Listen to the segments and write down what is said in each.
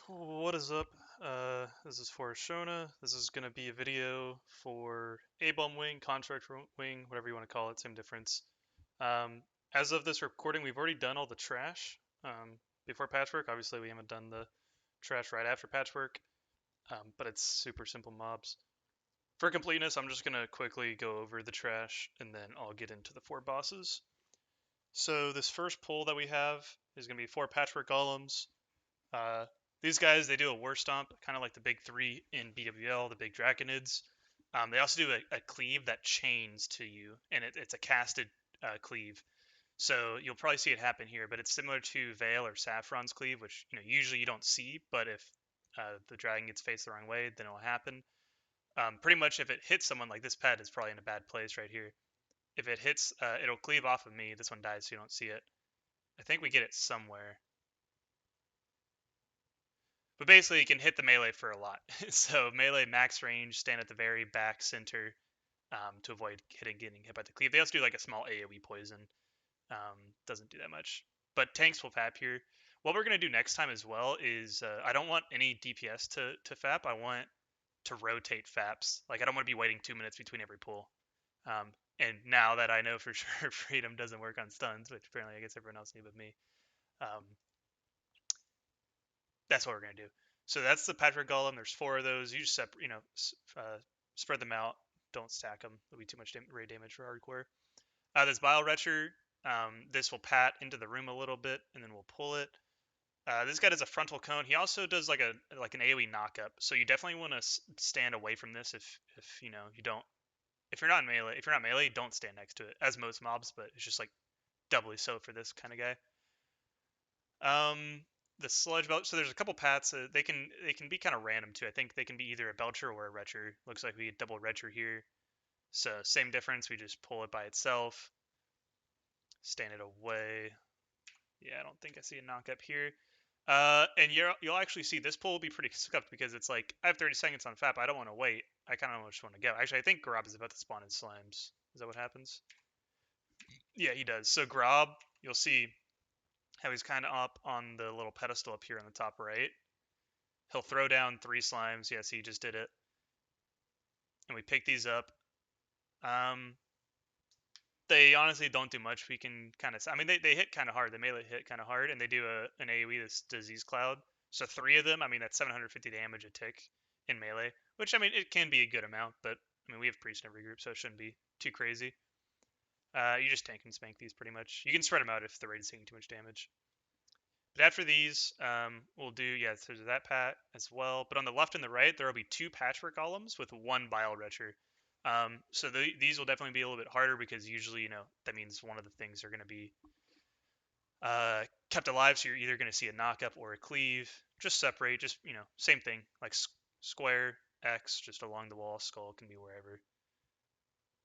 What is up? This is for Shona. This is going to be a video for Abom wing, contract wing, whatever you want to call it, same difference. Um, as of this recording, we've already done all the trash before Patchwerk. Obviously, we haven't done the trash right after Patchwerk, but it's super simple mobs. For completeness, I'm just going to quickly go over the trash, and then I'll get into the four bosses. So this first pull that we have is going to be 4 Patchwerk golems. Uh, these guys, they do a war stomp, kind of like the big three in BWL, the big Draconids. They also do a cleave that chains to you, and it's a casted cleave. So you'll probably see it happen here, but it's similar to Veil or Saffron's cleave, which usually you don't see, but if the dragon gets faced the wrong way, then it'll happen. Pretty much, if it hits someone like this pet is probably in a bad place right here. If it hits, it'll cleave off of me. This one dies, so you don't see it. I think we get it somewhere. But basically, you can hit the melee for a lot. So melee max range, stand at the very back center to avoid getting hit by the cleave. They also do like a small AoE poison. Doesn't do that much. But tanks will FAP here. What we're going to do next time as well is I don't want any DPS to FAP. I want to rotate FAPs. Like I don't want to be waiting 2 minutes between every pull. And now that I know for sure Freedom doesn't work on stuns, which apparently I guess everyone else knew but me, um, that's what we're gonna do. So that's the Patchwerk Golem. There's 4 of those. You just spread them out. Don't stack them. It'll be too much raid damage for hardcore. This Bile Retcher. This will pat into the room a little bit, and then we'll pull it. This guy does a frontal cone. He also does like an AOE knockup. So you definitely want to stand away from this if you don't. If you're not melee, don't stand next to it. As most mobs, but it's just like doubly so for this kind of guy. The sludge belch. So there's a couple paths. They can be kind of random too. I think they can be either a belcher or a retcher. Looks like we get double retcher here. So same difference. We just pull it by itself. Stand it away. Yeah, I don't think I see a knock up here. And you'll actually see this pull will be pretty scuffed because it's like I have 30 seconds on FAP. I don't want to wait. I kind of just want to go. Actually, I think Grob is about to spawn in slimes. Is that what happens? Yeah, he does. So Grob, you'll see how he's kind of up on the little pedestal up here on the top right. He'll throw down 3 slimes. Yes, he just did it. And we pick these up. Um, they honestly don't do much. We can kind of, I mean, they hit kind of hard. They melee hit kind of hard, and they do an AoE, this disease cloud. So 3 of them, I mean, that's 750 damage a tick in melee, which I mean, it can be a good amount, but I mean, we have priest in every group, so it shouldn't be too crazy. You just tank and spank these pretty much. You can spread them out if the raid is taking too much damage. But after these, we'll do, yeah, so there's that pat as well. But on the left and the right, there will be 2 Patchwerk golems with 1 Bile Retcher. So these will definitely be a little bit harder because usually, that means one of the things are going to be kept alive. So you're either going to see a knockup or a cleave. Just separate, just, same thing, like square, X, just along the wall. Skull can be wherever.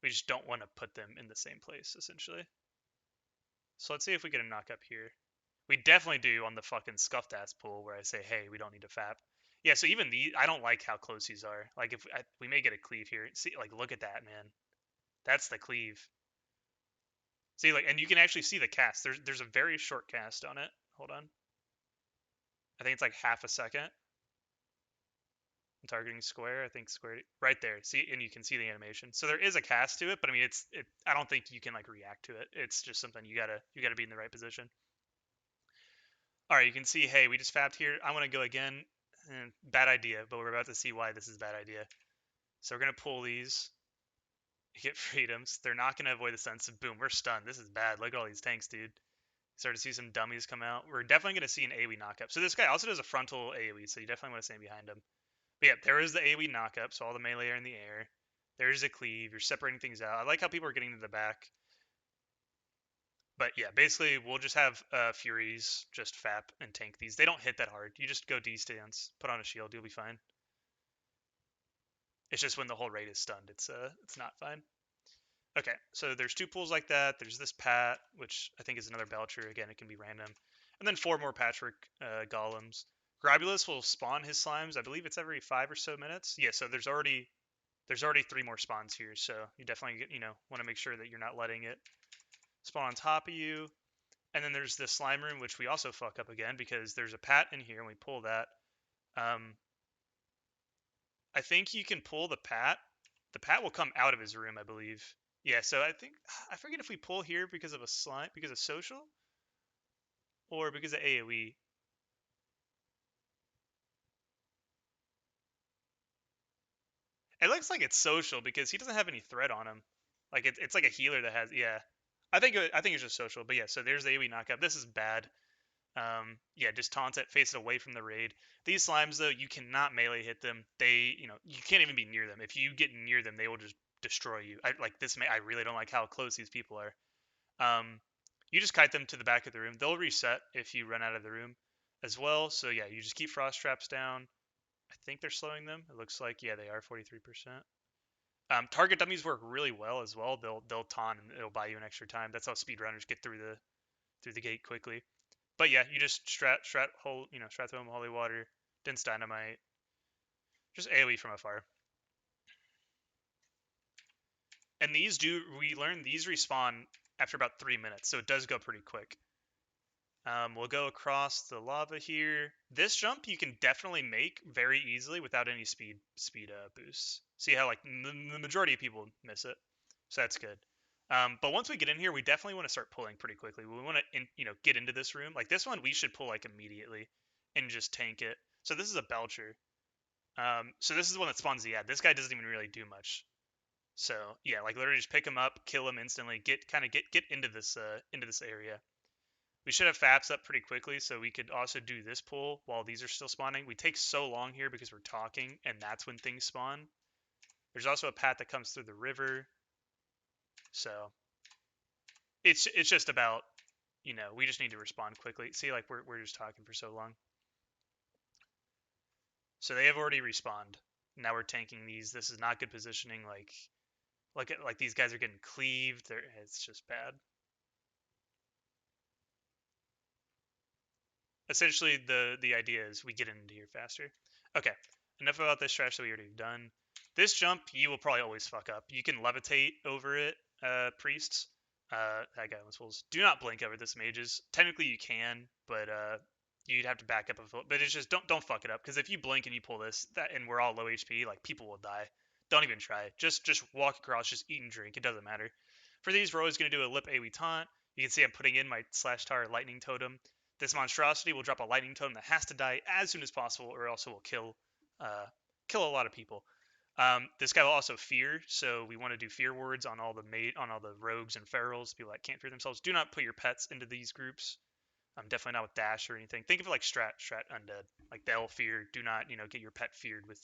We just don't want to put them in the same place, essentially. So let's see if we get a knockup here. We definitely do on the fucking scuffed ass pool where I say, hey, we don't need to FAP. Yeah, so even these, I don't like how close these are. Like, if we may get a cleave here. See, like, look at that, man. That's the cleave. See, like, and you can actually see the cast. There's a very short cast on it. Hold on. I think it's like half a second. I'm targeting square. I think square right there. See, and you can see the animation. So there is a cast to it, but I mean, I don't think you can like react to it. It's just something you gotta be in the right position. All right, you can see, hey, we just fapped here. I want to go again. Bad idea, but we're about to see why this is a bad idea. So we're going to pull these, get freedoms. They're not going to avoid the sense of boom. We're stunned. This is bad. Look at all these tanks, dude. Start to see some dummies come out. We're definitely going to see an AoE knockup. So this guy also does a frontal AoE, so you definitely want to stand behind him. But yeah, there is the AoE knockup, so all the melee are in the air. There's a cleave. You're separating things out. I like how people are getting to the back. But yeah, basically we'll just have Furies just FAP and tank these. They don't hit that hard. You just go D-stance, put on a shield, you'll be fine. It's just when the whole raid is stunned, it's not fine. Okay, so there's 2 pools like that. There's this Pat, which I think is another Belcher. Again, it can be random. And then 4 more Patchwerk golems. Grobbulus will spawn his slimes. I believe it's every 5 or so minutes. Yeah, so there's already 3 more spawns here. So you definitely want to make sure that you're not letting it spawn on top of you. And then there's the slime room, which we also fuck up again because there's a pat in here and we pull that. Um, I think you can pull the Pat. The Pat will come out of his room, I believe. Yeah, so I think I forget if we pull here because of a slime, because of social, or because of AoE. It looks like it's social because he doesn't have any threat on him. Like it's like a healer that has. Yeah, I think it's just social. But yeah, so there's the AoE knockup. This is bad. Yeah, just taunt it, face it away from the raid. These slimes though, you cannot melee hit them. They, you can't even be near them. If you get near them, they will just destroy you. I like this. I really don't like how close these people are. You just kite them to the back of the room. They'll reset if you run out of the room as well. So yeah, you just keep frost traps down. I think they're slowing them. It looks like yeah, they are 43%. Target dummies work really well as well. They'll taunt and it'll buy you an extra time. That's how speedrunners get through the gate quickly. But yeah, you just strat throw them holy water, dense dynamite, just AoE from afar. And we learned these respawn after about 3 minutes, so it does go pretty quick. We'll go across the lava here. This jump you can definitely make very easily without any speed boosts. See how like the majority of people miss it, so that's good. But once we get in here, we definitely want to start pulling pretty quickly. We want to get into this room. Like this one, we should pull like immediately and just tank it. So this is a Belcher. So this is the one that spawns the ad. This guy doesn't even really do much. So yeah, like literally just pick him up, kill him instantly, get into this area. We should have FAPs up pretty quickly, so we could also do this pull while these are still spawning. We take so long here because we're talking, and that's when things spawn. There's also a path that comes through the river, so it's just about we just need to respond quickly. See, like we're just talking for so long. So they have already respawned. Now we're tanking these. This is not good positioning. Like these guys are getting cleaved. It's just bad. Essentially, the idea is we get into here faster. Okay, enough about this trash that we already done. This jump, you will probably always fuck up. You can levitate over it, priests. That guy almost fools. Do not blink over this mages. Technically, you can, but you'd have to back up a foot. But it's just don't fuck it up because if you blink and you pull this, and we're all low HP, like people will die. Don't even try. Just walk across, just eat and drink. It doesn't matter. For these, we're always gonna do a lip AoE taunt. You can see I'm putting in my slash tower lightning totem. This monstrosity will drop a lightning totem that has to die as soon as possible, or else it will kill a lot of people. This guy will also fear, so we want to do fear words on all the rogues and ferals, people that can't fear themselves. Do not put your pets into these groups. Definitely not with dash or anything. Think of it like strat undead, like they'll fear. Do not get your pet feared with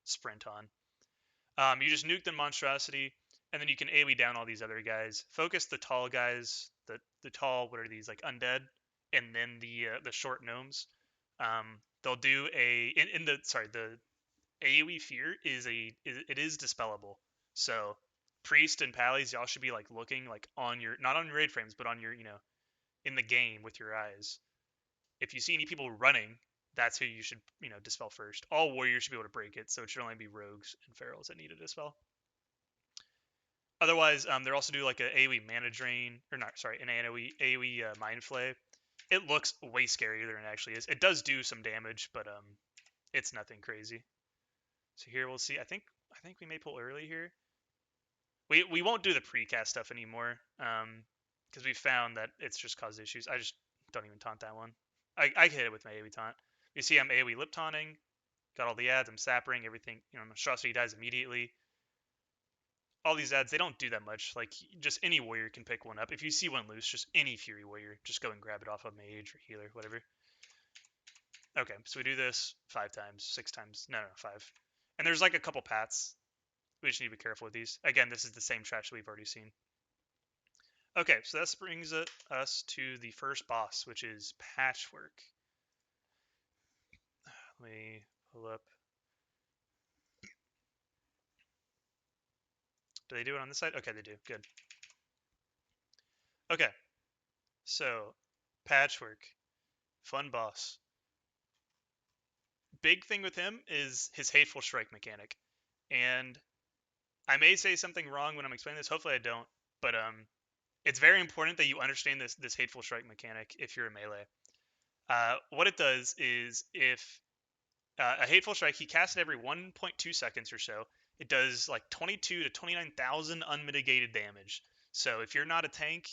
sprint on. You just nuke the monstrosity, and then you can AoE down all these other guys. Focus the tall guys, the tall, what are these, like undead, and then the short gnomes. They'll do the AoE fear it is dispellable. So priest and pallies, y'all should be like looking like on your not on your raid frames, but on your in the game with your eyes. If you see any people running, that's who you should dispel first. All warriors should be able to break it, so it should only be rogues and ferals that need to dispel. Otherwise, they're also do like a AoE mana drain, or not, sorry, an AoE mind flay. It looks way scarier than it actually is. It does do some damage, but it's nothing crazy. So here we'll see. I think we may pull early here. We won't do the precast stuff anymore, because we found that it's just caused issues. I just don't even taunt that one. I hit it with my AoE taunt. You see, I'm AoE lip taunting, got all the ads, I'm sappering everything. Monstrosity dies immediately. All these ads, they don't do that much. Like, just any warrior can pick one up. If you see one loose, just any fury warrior, just go and grab it off a mage or healer, whatever. Okay, so we do this 5 times, 6 times. No, 5. And there's like a couple paths. We just need to be careful with these. Again, this is the same trash that we've already seen. Okay, so this brings us to the first boss, which is Patchwerk. Let me pull up. Do they do it on this side? Okay, they do. Good. Okay, so Patchwerk, fun boss. Big thing with him is his hateful strike mechanic, and I may say something wrong when I'm explaining this. Hopefully, I don't. But it's very important that you understand this hateful strike mechanic if you're a melee. What it does is if A Hateful Strike, he casts it every 1.2 seconds or so. It does like 22 to 29,000 unmitigated damage. So if you're not a tank,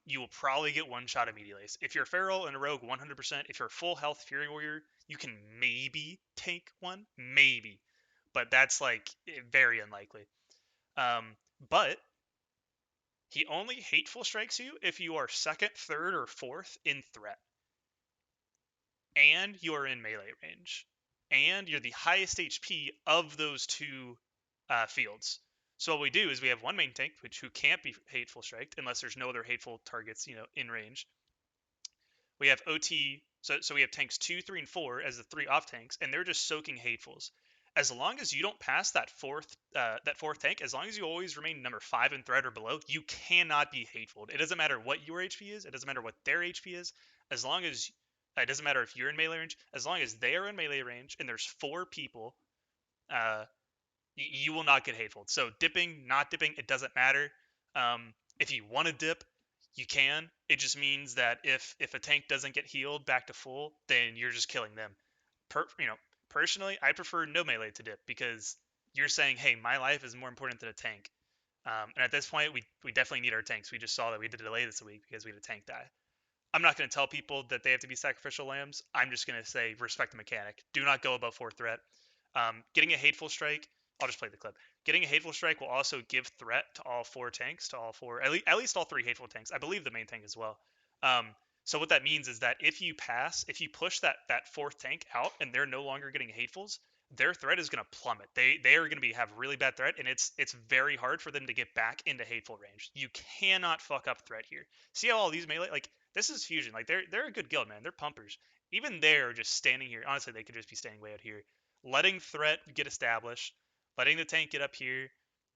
you will probably get one shot immediately. If you're a feral and a rogue, 100%. If you're a full health Fury Warrior, you can maybe tank one, maybe, but that's like very unlikely. But he only Hateful Strikes you if you are second, third, or fourth in threat, and you are in melee range, and you're the highest HP of those two fields. So what we do is we have one main tank, who can't be Hateful Striked unless there's no other hateful targets, in range. We have OT, so we have tanks 2, 3, and 4 as the 3 off tanks, and they're just soaking hatefuls. As long as you don't pass that fourth tank, as long as you always remain number 5 in threat or below, you cannot be hateful. It doesn't matter what your HP is. It doesn't matter what their HP is. As long as it doesn't matter if you're in melee range. As long as they are in melee range and there's 4 people, uh, you will not get hateful. So dipping, not dipping, it doesn't matter. If you want to dip, you can. It just means that if a tank doesn't get healed back to full, then you're just killing them. Personally, I prefer no melee to dip because you're saying, hey, my life is more important than a tank. And at this point, we definitely need our tanks. We just saw that we did a delay this week because we had a tank die. I'm not going to tell people that they have to be sacrificial lambs. I'm just going to say respect the mechanic. Do not go above 4 threat. Getting a Hateful Strike, I'll just play the clip. Getting a Hateful Strike will also give threat to all 4 tanks, to all 4, at least all 3 Hateful tanks. I believe the main tank as well. So what that means is that if you push that 4th tank out and they're no longer getting Hatefuls, their threat is going to plummet. They are going to have really bad threat, and it's very hard for them to get back into Hateful range. You cannot fuck up threat here. See how all these melee, like, this is Fusion. Like, they're a good guild, man. They're pumpers. Even they're just standing here. Honestly, they could just be standing way out here, letting threat get established, letting the tank get up here.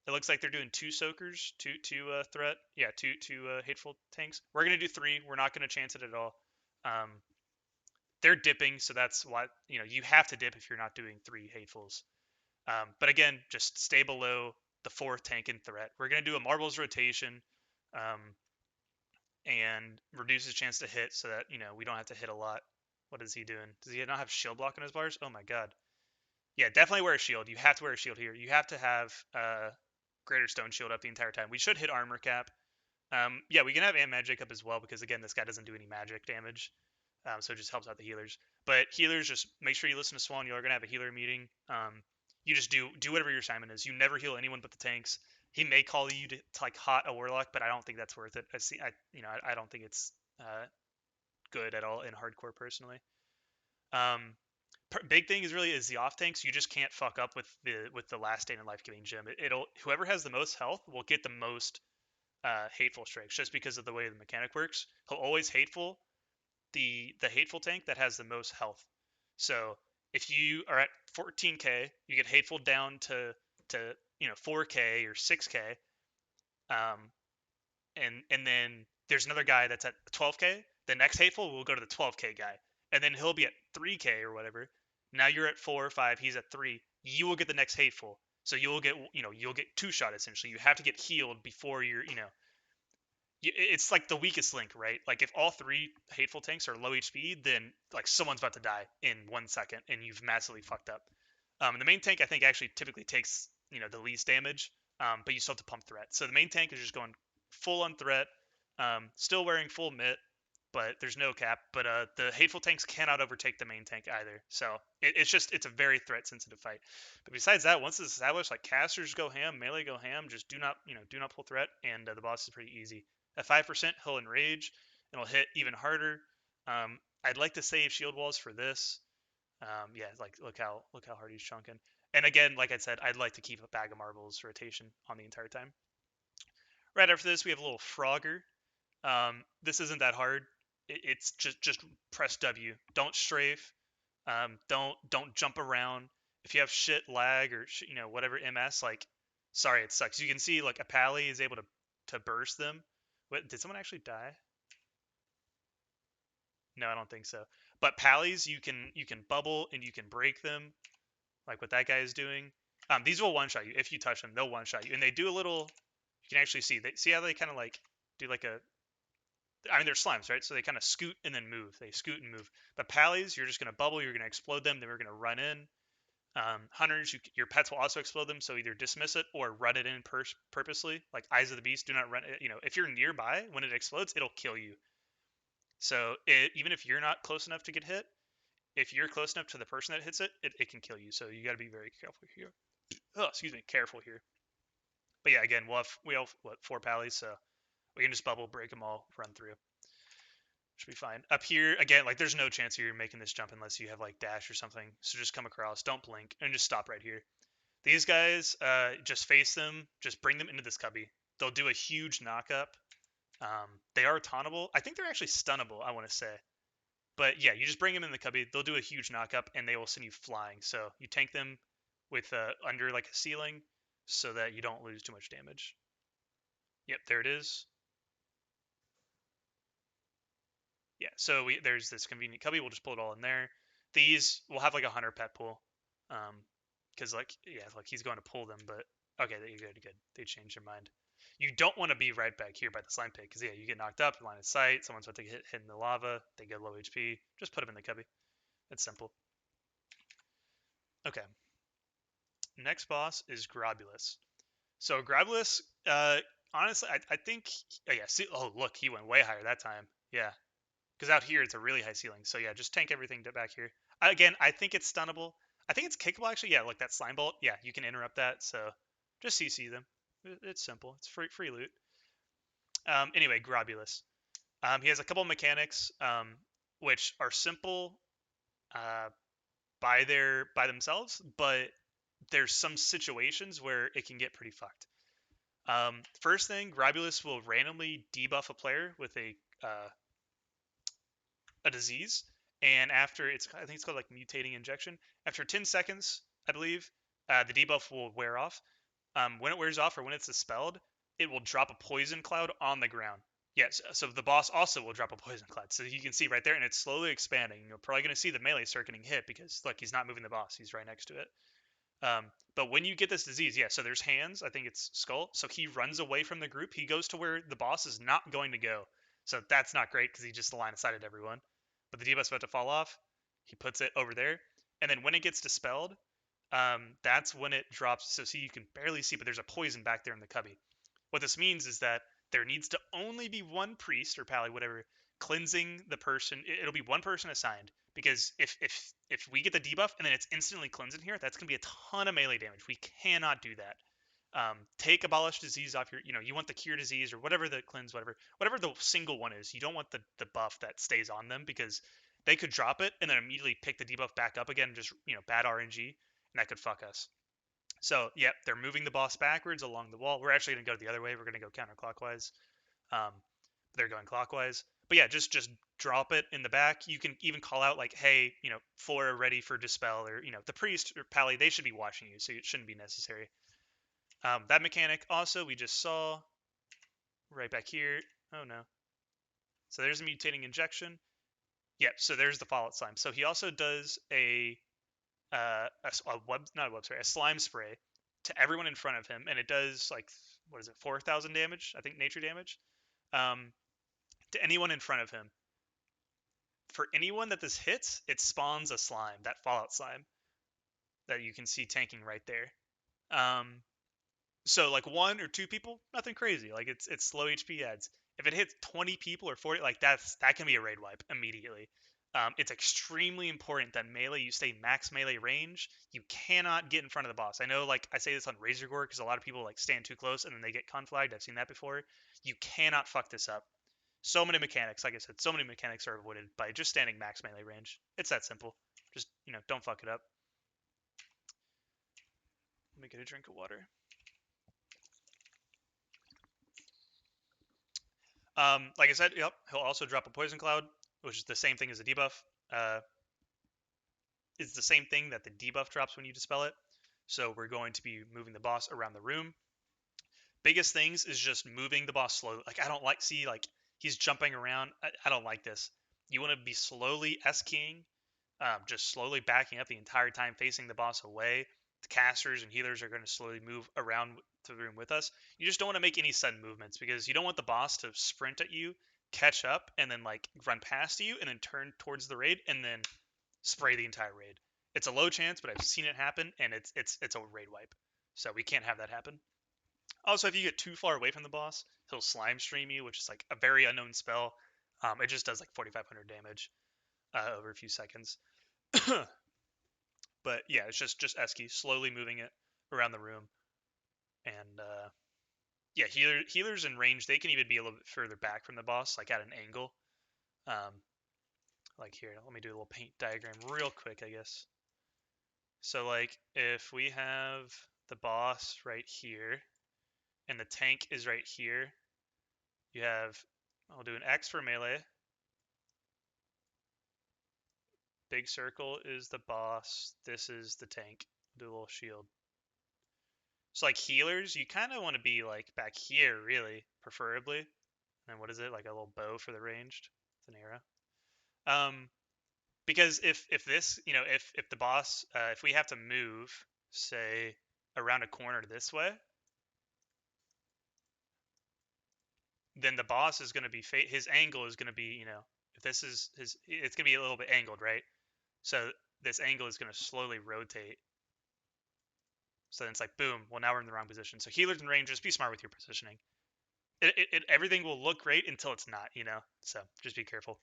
It looks like they're doing 2 soakers, two threat, yeah, two hateful tanks. We're gonna do 3. We're not gonna chance it at all. Um, they're dipping, so that's why you have to dip if you're not doing 3 hatefuls. But again, just stay below the 4th tank in threat. We're gonna do a marbles rotation, um, and reduce his chance to hit so that we don't have to hit a lot. What is he doing? Does he not have shield block on his bars? Oh my god. Yeah, definitely wear a shield. You have to wear a shield here. You have to have Greater Stone Shield up the entire time. We should hit armor cap. Yeah, we can have Ant Magic up as well because, again, this guy doesn't do any magic damage. So it just helps out the healers. But healers, just make sure you listen to Swan. You're going to have a healer meeting. You just do whatever your assignment is. You never heal anyone but the tanks. He may call you to like hot a warlock, but I don't think that's worth it. I don't think it's good at all in hardcore personally. Big thing is the off tanks. You just can't fuck up with the last stand in life giving gem. It'll whoever has the most health will get the most hateful strikes just because of the way the mechanic works. He'll always hateful the hateful tank that has the most health. So if you are at 14k, you get hateful down to 4k or 6k, um, and then there's another guy that's at 12k. The next hateful will go to the 12k guy, and then he'll be at 3k or whatever. Now you're at 4 or 5. He's at 3. You will get the next hateful. So you'll get 2-shot essentially. You have to get healed before it's like the weakest link, right? Like if all 3 hateful tanks are low HP, then like someone's about to die in 1 second, and you've massively fucked up. The main tank I think actually typically takes the least damage, but you still have to pump threat. So the main tank is just going full on threat, still wearing full mitt, but there's no cap. But the hateful tanks cannot overtake the main tank either. So it's a very threat sensitive fight. But besides that, once it's established, like casters go ham, melee go ham. Just do not pull threat, and the boss is pretty easy. At 5%, he'll enrage, and he'll hit even harder. I'd like to save shield walls for this. Yeah, like look how hard he's chunking. And again, like I said, I'd like to keep a bag of marbles rotation on the entire time. Right after this, we have a little Frogger. This isn't that hard. It's just press W. Don't strafe. Don't jump around. If you have shit lag or whatever MS, like, sorry, it sucks. You can see like a pally is able to burst them. What, did someone actually die? No, I don't think so. But pallies, you can bubble and you can break them, like what that guy is doing. These will one shot you if you touch them. They'll one shot you, and they do a little. You can actually see how they kind of like do like a I mean, they're slimes, right? So they kind of scoot and then move. They scoot and move. But pallies, you're just going to bubble. You're going to explode them. Then we're going to run in. Hunters, your pets will also explode them. So either dismiss it or run it in purposely. Like Eyes of the Beast, do not run it. If you're nearby when it explodes, it'll kill you. So even if you're not close enough to get hit, if you're close enough to the person that hits it, it can kill you. So you got to be very careful here. Oh, excuse me, careful here. But yeah, again, we have what 4 pallies, so we can just bubble, break them all, run through. Should be fine. Up here, again, like there's no chance you're making this jump unless you have like dash or something. So just come across, don't blink, and just stop right here. These guys, just face them, just bring them into this cubby. They'll do a huge knockup. They are tauntable. I think they're actually stunnable, I want to say. But yeah, you just bring them in the cubby. They'll do a huge knockup, and they will send you flying. So you tank them with under like a ceiling so that you don't lose too much damage. Yep, there it is. Yeah, so there's this convenient cubby. We'll just pull it all in there. These will have like a hunter pet pool, because like yeah, like he's going to pull them. But okay, good. They changed their mind. You don't want to be right back here by the slime pit, because yeah, you get knocked up, line of sight. Someone's about to get hit in the lava. They get low HP. Just put them in the cubby. It's simple. Okay. Next boss is Grobbulus. So Grobbulus, honestly, I think, oh yeah, see, oh look, he went way higher that time. Yeah, because out here it's a really high ceiling. So yeah, just tank everything back here. Again, I think it's stunnable. I think it's kickable actually. Yeah, like that slime bolt. Yeah, you can interrupt that. So just CC them. It's simple. It's free loot. Anyway, Grobbulus. He has a couple mechanics, which are simple uh, by themselves, but there's some situations where it can get pretty fucked. First thing, Grobbulus will randomly debuff a player with a disease, and after I think it's called like mutating injection. After 10 seconds, I believe, the debuff will wear off. When it wears off or when it's dispelled, it will drop a poison cloud on the ground. Yes, so the boss also will drop a poison cloud. So you can see right there, and it's slowly expanding. You're probably going to see the melee start getting hit because look, he's not moving the boss; he's right next to it. But when you get this disease, yeah, so there's hands. I think it's skull. So he runs away from the group. He goes to where the boss is not going to go. So that's not great because he just line of sighted everyone. But the debuff's about to fall off. He puts it over there, and then when it gets dispelled, that's when it drops. So see, you can barely see, but there's a poison back there in the cubby. What this means is that there needs to only be one priest or pally, whatever, cleansing the person. It'll be one person assigned, because if we get the debuff and then it's instantly cleansing here, that's gonna be a ton of melee damage. We cannot do that. Take abolish disease off your. You want the cure disease or whatever the cleanse, whatever the single one is. You don't want the buff that stays on them, because they could drop it and then immediately pick the debuff back up again. Just bad RNG, and that could fuck us. So, yep, they're moving the boss backwards along the wall. We're actually going to go the other way. We're going to go counterclockwise. Um, they're going clockwise. But yeah, just drop it in the back. You can even call out like, hey, Flora ready for dispel, or the priest or pally, they should be watching you, so it shouldn't be necessary. That mechanic also we just saw right back here. Oh no. So there's a mutating injection. Yep. So there's the fallout slime. So he also does a slime spray to everyone in front of him, and it does like, what is it, 4,000 damage? I think nature damage. Um, to anyone in front of him. For anyone that this hits, it spawns a slime, that fallout slime that you can see tanking right there. So like 1 or 2 people, nothing crazy. Like it's slow HP adds. If it hits 20 people or 40, like that can be a raid wipe immediately. It's extremely important that melee, you stay max melee range. You cannot get in front of the boss. I know, like I say this on Razor Gore because a lot of people like stand too close and then they get conflagged. I've seen that before. You cannot fuck this up. So many mechanics, like I said, so many mechanics are avoided by just standing max melee range. It's that simple. Just don't fuck it up. Let me get a drink of water. Like I said, yep, he'll also drop a poison cloud, which is the same thing as a debuff. It's the same thing that the debuff drops when you dispel it. So we're going to be moving the boss around the room. Biggest things is just moving the boss slowly. Like I don't like like he's jumping around. I don't like this. You want to be slowly S-keying, just slowly backing up the entire time, facing the boss away. The casters and healers are going to slowly move around the room with us. You just don't want to make any sudden movements, because you don't want the boss to sprint at you, catch up and then like run past you and then turn towards the raid and then spray the entire raid. It's a low chance, but I've seen it happen, and it's a raid wipe. So we can't have that happen. Also, if you get too far away from the boss, he'll slime stream you, which is like a very unknown spell. It just does like 4,500 damage over a few seconds. But yeah, it's just Esky slowly moving it around the room, and yeah, healers in range, they can even be a little bit further back from the boss, like at an angle. Um, like here, let me do a little paint diagram real quick, I guess. So like if we have the boss right here and the tank is right here, you have, I'll do an X for melee. Big circle is the boss. This is the tank. Do a little shield. So like healers, you kind of want to be like back here, really, preferably. And what is it? Like a little bow for the ranged. It's an arrow. Because if this, if the boss, if we have to move, say around a corner this way, then the boss is going to be his angle is going to be, if this is his, it's going to be a little bit angled, right? So this angle is going to slowly rotate. So then it's like boom. Well, now we're in the wrong position. So healers and rangers, be smart with your positioning. Everything will look great until it's not, So just be careful.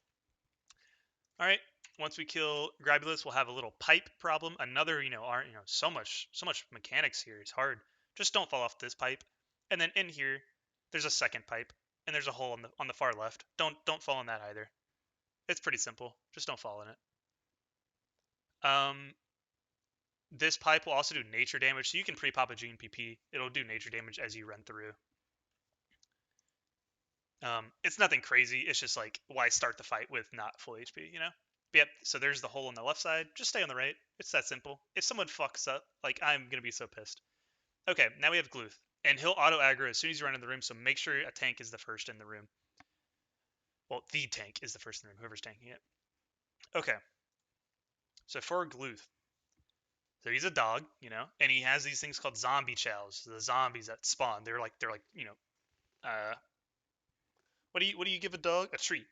All right. Once we kill Grobbulus, we'll have a little pipe problem. Another, so much mechanics here. It's hard. Just don't fall off this pipe. And then in here, there's a second pipe, and there's a hole on the far left. Don't fall in that either. It's pretty simple. Just don't fall in it. This pipe will also do nature damage, so you can pre-pop a GNPP. It'll do nature damage as you run through. It's nothing crazy. It's just like, why start the fight with not full HP, But yep, so there's the hole on the left side. Just stay on the right. It's that simple. If someone fucks up, like, I'm going to be so pissed. Okay, now we have Gluth. And he'll auto-aggro as soon as you run in the room, so make sure a tank is the first in the room. Well, the tank is the first in the room, whoever's tanking it. Okay. So for Gluth, so he's a dog, and he has these things called zombie chows. The zombies that spawn. They're like, what do you give a dog? A treat.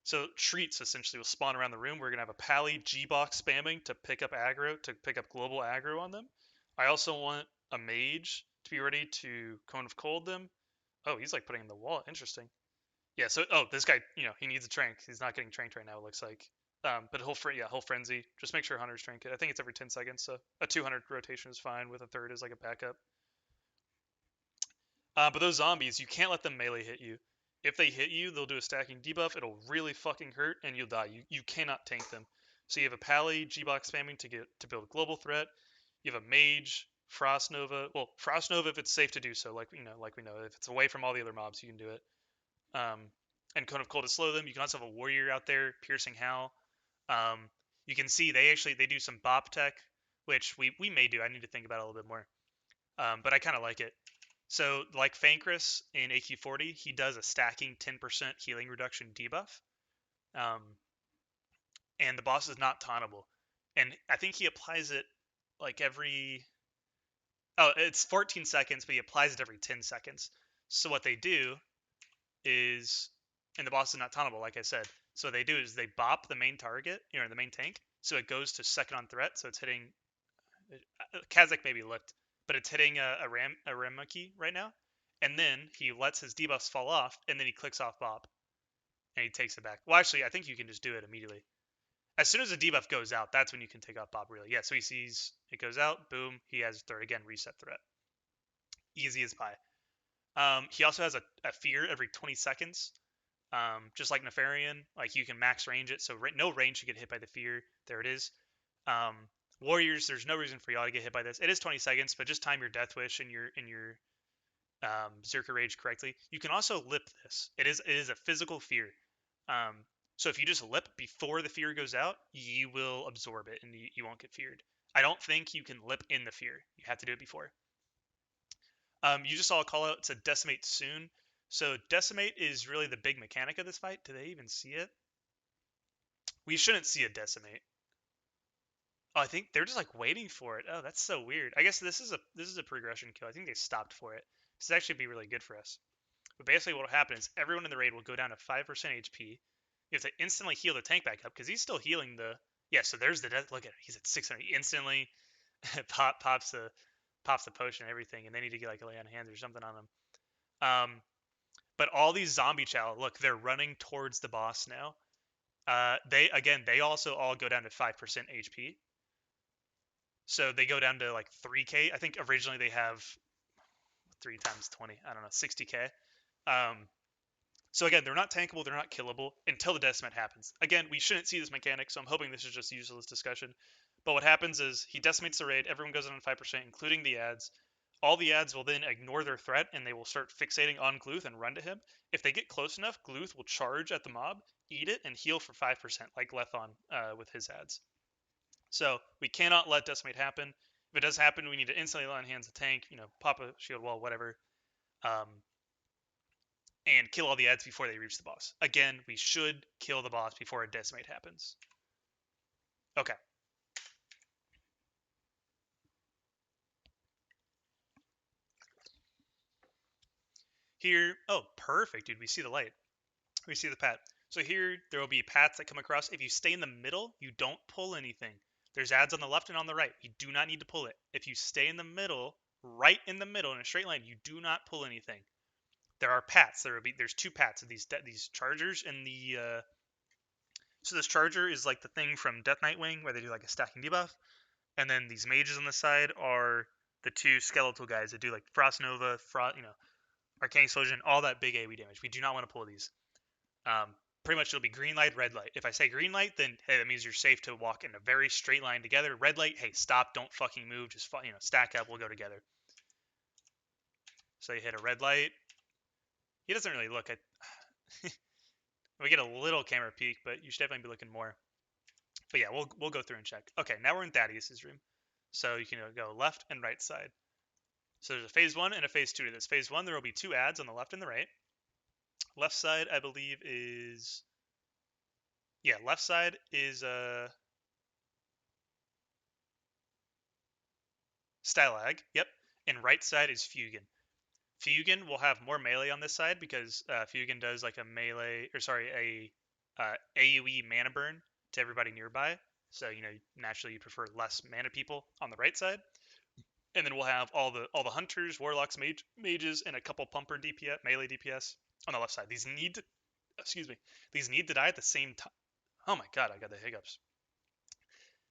So treats essentially will spawn around the room. We're gonna have a pally G-box spamming to pick up aggro, to pick up global aggro on them. I also want a mage to be ready to Cone of Cold them. Oh, he's like putting in the wall. Interesting. Yeah. So this guy, he needs a trank. He's not getting tranked right now. It looks like. But he'll frenzy. Just make sure hunters trank it. I think it's every 10 seconds. So a 200 rotation is fine with a third as like a backup. But those zombies, you can't let them melee hit you. If they hit you, they'll do a stacking debuff. It'll really fucking hurt, and you'll die. You cannot tank them. So you have a pally G-box spamming to build a global threat. You have a mage, Frost Nova. Well, Frost Nova if it's safe to do so, like we know. If it's away from all the other mobs, you can do it. And Cone of Cold to slow them. You can also have a warrior out there, Piercing Howl. You can see they do some bop tech, which we may do. I need to think about it a little bit more. But I kind of like it. So, like Fankris in AQ40, he does a stacking 10% healing reduction debuff. And the boss is not tauntable. And I think he applies it like every... Oh, it's 14 seconds, but he applies it every 10 seconds. So what they do is... And the boss is not tauntable, like I said. So what they do is they bop the main target, the main tank, so it goes to second on threat, so it's hitting... Kazakh maybe lipped, but it's hitting a Ramaki right now. And then he lets his debuffs fall off, and then he clicks off Bop, and he takes it back. Well, actually, I think you can just do it immediately. As soon as the debuff goes out, that's when you can take off Bop, really. Yeah, so he sees it goes out, boom, he has third again, reset threat. Easy as pie. He also has a fear every 20 seconds, just like Nefarian. Like, you can max range it, so no range to get hit by the fear. There it is. Warriors, there's no reason for y'all to get hit by this. It is 20 seconds, but just time your Death Wish and your Berserker Rage correctly. You can also lip this. It is a physical fear. So if you just lip before the fear goes out, you will absorb it and you won't get feared. I don't think you can lip in the fear. You have to do it before. You just saw a call out. It said Decimate soon. So Decimate is really the big mechanic of this fight. Do they even see it? We shouldn't see a Decimate. Oh, I think they're just like waiting for it. Oh, that's so weird. I guess this is a progression kill. I think they stopped for it. This would actually be really good for us. But basically what will happen is everyone in the raid will go down to 5% HP. You have to instantly heal the tank back up because he's still healing the... Yeah, so there's the death. Look at it. He's at 600. He instantly pops the potion and everything, and they need to get like a lay on hands or something on them. But all these zombie chow, look, they're running towards the boss now. They also all go down to 5% HP. So they go down to like 3k. I think originally they have 3 times 20. I don't know, 60k. So again, they're not tankable, they're not killable until the decimate happens. Again, we shouldn't see this mechanic, so I'm hoping this is just useless discussion. But what happens is he decimates the raid, everyone goes on 5%, including the ads. All the ads will then ignore their threat and they will start fixating on Gluth and run to him. If they get close enough, Gluth will charge at the mob, eat it, and heal for 5%, like Lethon with his ads. So we cannot let decimate happen. If it does happen, we need to instantly lay on hands the tank, pop a shield wall, whatever. And kill all the ads before they reach the boss. Again, we should kill the boss before a decimate happens. Okay. Here, oh, perfect, dude. We see the light. We see the path. So here, there will be paths that come across. If you stay in the middle, you don't pull anything. There's ads on the left and on the right. You do not need to pull it. If you stay in the middle, right in the middle in a straight line, you do not pull anything. There are paths. There's 2 paths of these chargers and the so this charger is like the thing from Death Nightwing where they do like a stacking debuff, and then these mages on the side are the 2 skeletal guys that do like Frost Nova, Arcane Explosion, all that big AoE damage. We do not want to pull these. Pretty much it'll be green light, red light. If I say green light, then hey, that means you're safe to walk in a very straight line together. Red light, hey, stop, don't fucking move, just stack up, we'll go together. So you hit a red light. He doesn't really look at. We get a little camera peek, but you should definitely be looking more. But yeah, we'll go through and check. Okay, now we're in Thaddius' room. So you can go left and right side. So there's a phase 1 and a phase 2 to this. Phase 1, there will be 2 ads on the left and the right. Left side, I believe, is... Yeah, left side is Stalag. Yep. And right side is Fugan. Fugan will have more melee on this side because Fugan does like a melee, or sorry, a AoE mana burn to everybody nearby. So naturally you prefer less mana people on the right side. And then we'll have all the hunters, warlocks, mages, and a couple pumper DPS, melee DPS on the left side. These need to die at the same time. Oh my god, I got the hiccups.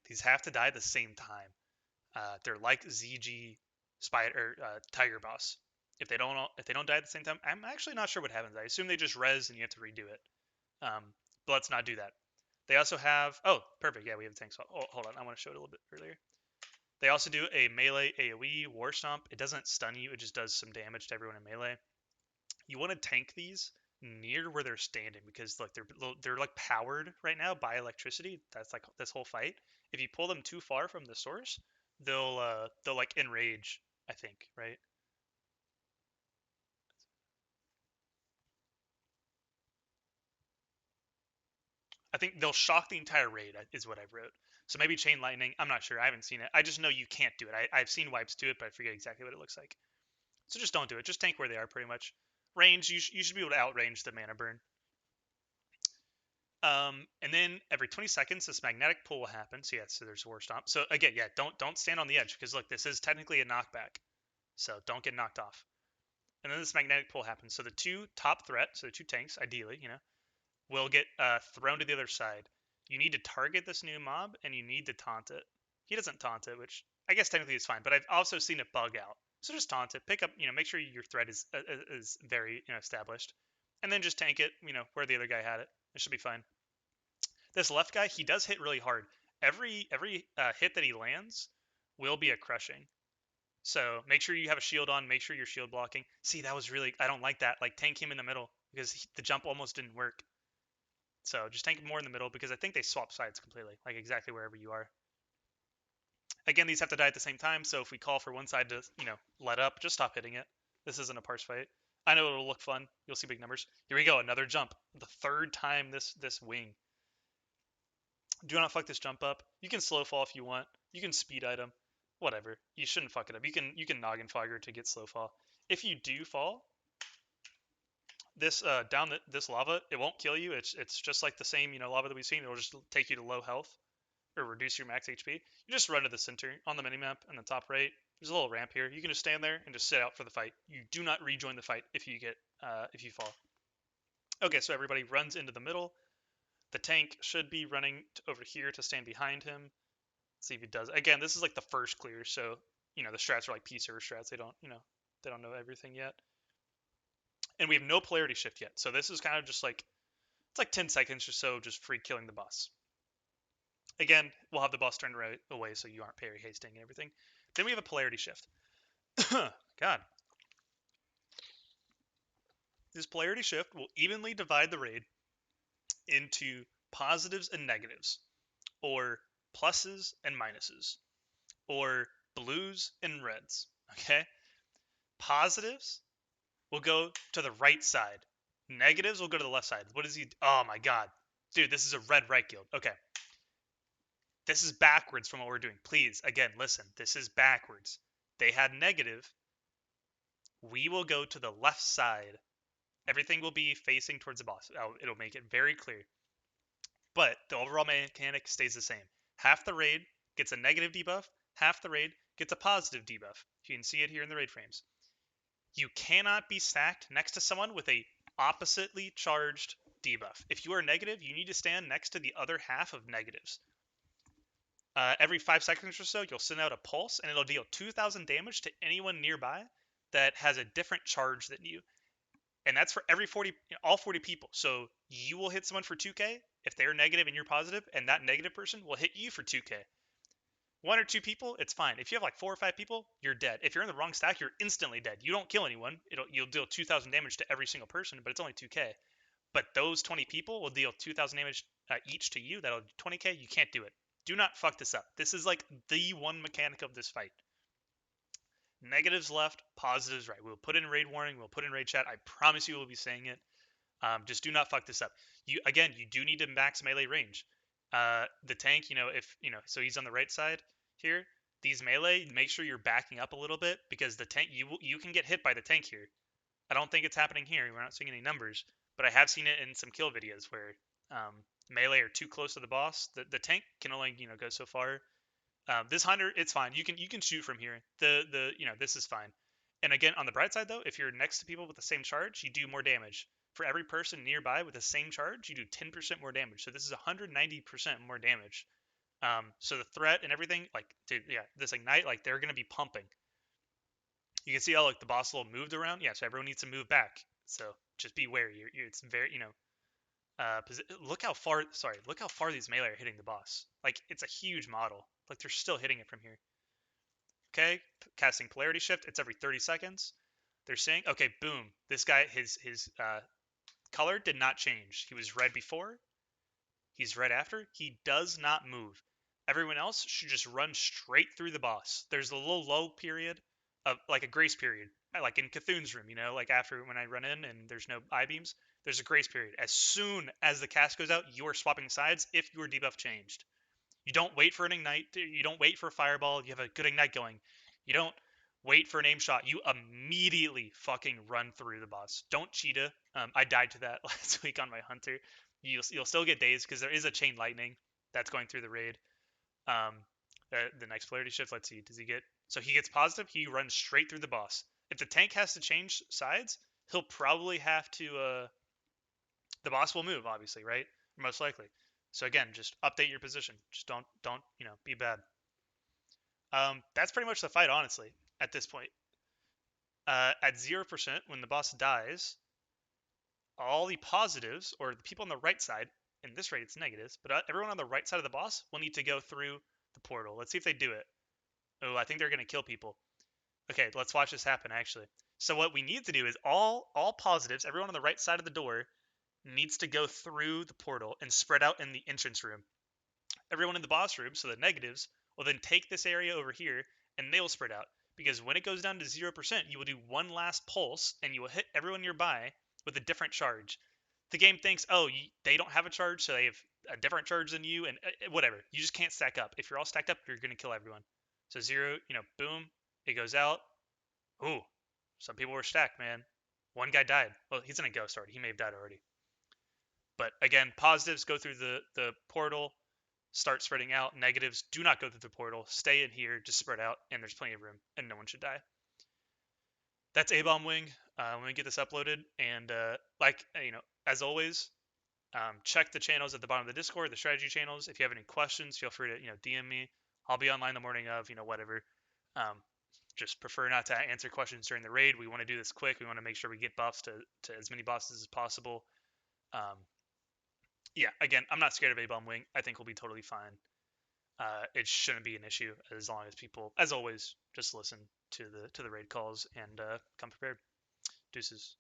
These have to die at the same time. They're like ZG Spider Tiger Boss. If they don't die at the same time, I'm actually not sure what happens. I assume they just res and you have to redo it. But let's not do that. They also have... Oh, perfect. Yeah, we have the tank. Oh, hold on. I want to show it a little bit earlier. They also do a melee AoE War Stomp. It doesn't stun you. It just does some damage to everyone in melee. You want to tank these near where they're standing because look, they're like powered right now by electricity. That's like this whole fight. If you pull them too far from the source, they'll like enrage, I think, right? I think they'll shock the entire raid is what I wrote. So maybe Chain Lightning. I'm not sure. I haven't seen it. I just know you can't do it. I've seen wipes do it, but I forget exactly what it looks like. So just don't do it. Just tank where they are pretty much. Range, you should be able to outrange the mana burn. And then every 20 seconds, this magnetic pull will happen. So yeah, so there's War Stomp. So again, yeah, don't stand on the edge because look, this is technically a knockback. So don't get knocked off. And then this magnetic pull happens. So the 2 top threat, so the 2 tanks, ideally, will get thrown to the other side. You need to target this new mob, and you need to taunt it. He doesn't taunt it, which I guess technically is fine, but I've also seen it bug out. So just taunt it, pick up, make sure your threat is very established, and then just tank it, where the other guy had it. It should be fine. This left guy, he does hit really hard. Every hit that he lands will be a crushing. So make sure you have a shield on. Make sure you're shield blocking. See, that was really... I don't like that. Like, tank him in the middle because the jump almost didn't work. So just tank him more in the middle because I think they swap sides completely, like exactly wherever you are. Again, these have to die at the same time, so if we call for one side to, let up, just stop hitting it. This isn't a parse fight. I know it'll look fun. You'll see big numbers. Here we go, another jump. The 3rd time this wing. Do not fuck this jump up. You can slow fall if you want. You can speed item. Whatever. You shouldn't fuck it up. You can noggin fogger to get slow fall. If you do fall, This this lava, it won't kill you. It's just like the same lava that we've seen. It'll just take you to low health or reduce your max HP. You just run to the center on the minimap in the top right. There's a little ramp here. You can just stand there and just sit out for the fight. You do not rejoin the fight if you fall. Okay, so everybody runs into the middle. The tank should be running over here to stand behind him. Let's see if he does. Again, this is like the first clear, so the strats are like P server strats. They don't know everything yet. And we have no polarity shift yet. So this is kind of just like it's like 10 seconds or so just free killing the boss. Again, we'll have the boss turned right away so you aren't parry hasting and everything. Then we have a polarity shift. God. This polarity shift will evenly divide the raid into positives and negatives, or pluses and minuses, or blues and reds. Okay? Positives will go to the right side. Negatives will go to the left side. What is he? Oh my god. Dude, this is a red right guild. Okay. This is backwards from what we're doing. Please, again, listen. This is backwards. They had negative. We will go to the left side. Everything will be facing towards the boss. It'll make it very clear. But the overall mechanic stays the same. Half the raid gets a negative debuff. Half the raid gets a positive debuff. You can see it here in the raid frames. You cannot be stacked next to someone with a oppositely charged debuff. If you are negative, you need to stand next to the other half of negatives. Every 5 seconds or so, you'll send out a pulse, and it'll deal 2,000 damage to anyone nearby that has a different charge than you. And that's for every 40, all 40 people. So you will hit someone for 2k if they're negative and you're positive, and that negative person will hit you for 2k. 1 or 2 people, it's fine. If you have like 4 or 5 people, you're dead. If you're in the wrong stack, you're instantly dead. You don't kill anyone. You'll deal 2,000 damage to every single person, but it's only 2k. But those 20 people will deal 2,000 damage each to you. That'll do 20k. You can't do it. Do not fuck this up. This is like the one mechanic of this fight. Negatives left, positives right. We'll put in raid warning. We'll put in raid chat. I promise you we'll be saying it. Just do not fuck this up. You do need to max melee range. The tank, so he's on the right side here. These melee, make sure you're backing up a little bit because the tank, you can get hit by the tank here. I don't think it's happening here. We're not seeing any numbers, but I have seen it in some kill videos where melee are too close to the boss. The tank can only go so far. This hunter, it's fine. You can shoot from here. This is fine. And again, on the bright side though, if you're next to people with the same charge, you do more damage. For every person nearby with the same charge, you do 10% more damage. So this is 190% more damage. So the threat and everything, this ignite, they're gonna be pumping. You can see how the boss little moved around. Yeah, so everyone needs to move back. So just be wary. It's very look how far. Sorry, look how far these melee are hitting the boss. It's a huge model. They're still hitting it from here. Okay, casting polarity shift. It's every 30 seconds. They're saying, okay, boom. This guy, his color did not change. He was red before. He's red after. He does not move. Everyone else should just run straight through the boss. There's a little low period of a grace period, like in Cthulhu's room. After when I run in and there's no eye beams, there's a grace period. As soon as the cast goes out, you are swapping sides if your debuff changed. You don't wait for an ignite. You don't wait for a fireball. You have a good ignite going. You don't wait for an aim shot. You immediately fucking run through the boss. Don't cheetah. I died to that last week on my hunter. You'll still get dazed because there is a chain lightning that's going through the raid. The next polarity shift. Let's see. Does he get? So he gets positive. He runs straight through the boss. If the tank has to change sides, he'll probably have to. The boss will move, obviously, right? Most likely. So again, just update your position. Just don't be bad. That's pretty much the fight, honestly, at this point. At 0%, when the boss dies, all the positives, or the people on the right side, in this raid it's negatives, but everyone on the right side of the boss will need to go through the portal. Let's see if they do it. Oh, I think they're going to kill people. Okay, let's watch this happen, actually. So what we need to do is all positives, everyone on the right side of the door, needs to go through the portal and spread out in the entrance room. Everyone in the boss room, so the negatives, will then take this area over here and they will spread out. Because when it goes down to 0%, you will do one last pulse and you will hit everyone nearby with a different charge. The game thinks, oh, they don't have a charge, so they have a different charge than you, and whatever. You just can't stack up. If you're all stacked up, you're going to kill everyone. So 0, boom, it goes out. Ooh, some people were stacked, man. One guy died. Well, he's in a ghost already. He may have died already. But again, positives go through the portal, start spreading out. Negatives do not go through the portal. Stay in here, just spread out, and there's plenty of room, and no one should die. That's Abom Wing. Let me get this uploaded, and as always, check the channels at the bottom of the Discord, the strategy channels. If you have any questions, feel free to DM me. I'll be online the morning of whatever. Um, just prefer not to answer questions during the raid. We want to do this quick. We want to make sure we get buffs to as many bosses as possible. Um, yeah, again, I'm not scared of A-Bomb Wing. I think we'll be totally fine. It shouldn't be an issue as long as people, as always, just listen to the raid calls and come prepared. Deuces.